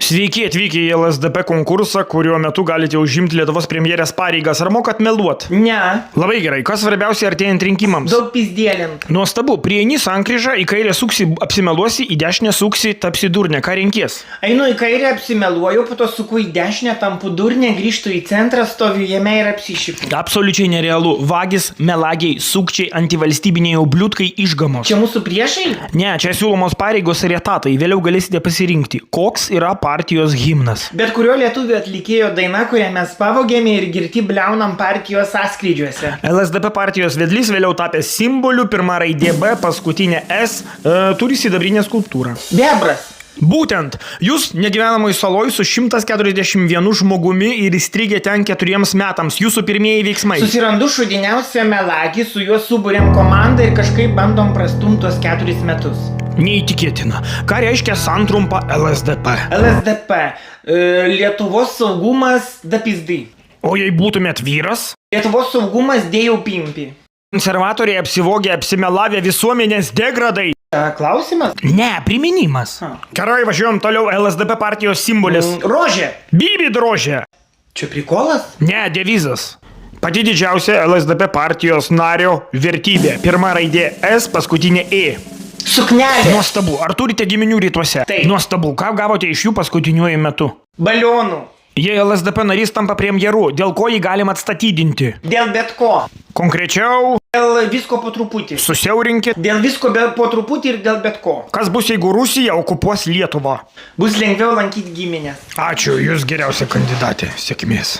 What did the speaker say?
Sveiki atvykę į LSDP konkursą, kurio metu galite užimti Lietuvos premjerės pareigas. Ar mokat meluot? Ne. Labai gerai. Kas svarbiausia artėjant rinkimams? Daug pizdėlint. Nuostabu. Prieini sankryžą, į kairę suksi, apsimeluosi, į dešinę suksi, tapsi durnė. Ką renkies? Einu į kairę, apsimeluoju, po to suku į dešinę, tampu durnė, grįžtu į centrą, stoviu jame ir apsišipu. Absoliučiai nerealu. Vagis, melagiai, sukčiai, antivalstybiniai obliutkai, išgamos. Čia mūsų priešai? Ne, čia siūlomos pareigos ir etatai. Vėliau galėsite pasirinkti, koks yra partijos himnas. Bet kurio lietuvių atlikėjo daina, kurią mes pavogėme ir girti bliaunam partijos sąskrydžiuose. LSDP partijos vedlys, vėliau tapęs simboliu, pirma raidė B, paskutinė S, turi sidabrinę skulptūrą. Bebras. Būtent, jūs negyvenamoj saloj su 141 žmogumi ir įstrigė ten 4 metams. Jūsų pirmieji veiksmai. Susirandu šudiniausią melagį, su juo suburiam komandą ir kažkaip bandom prastumtos 4 metus. Neįtikėtina. Ką reiškia santrumpa LSDP? LSDP. Lietuvos saugumas da pizdai. O jei būtumėt vyras? Lietuvos saugumas dėjau pimpi. Konservatoriai apsivogė, apsimelavę visuomenės degradai. Klausimas? Ne, priminimas. Gerai, važiuojam toliau. LSDP partijos simbolis. Rožė. Bybid rožė. Čia prikolas? Ne, devizas. Pati didžiausia LSDP partijos nario vertybė. Pirma raidė S, paskutinė E. Suknelė. Nuostabu. Ar turite giminių rytuose? Taip. Nuostabu. Ką gavote iš jų paskutiniuoju metu? Balionų. Jei LSDP narys tampa premjeru, dėl ko jį galima atstatydinti? Dėl bet ko. Konkrečiau, Dėl visko po truputį. susiaurinkit. Dėl visko po truputį ir dėl bet ko. Kas bus, jeigu Rusija okupuos Lietuvą? Bus lengviau lankyti giminės. Ačiū, jūs geriausia kandidatė. Sėkmės.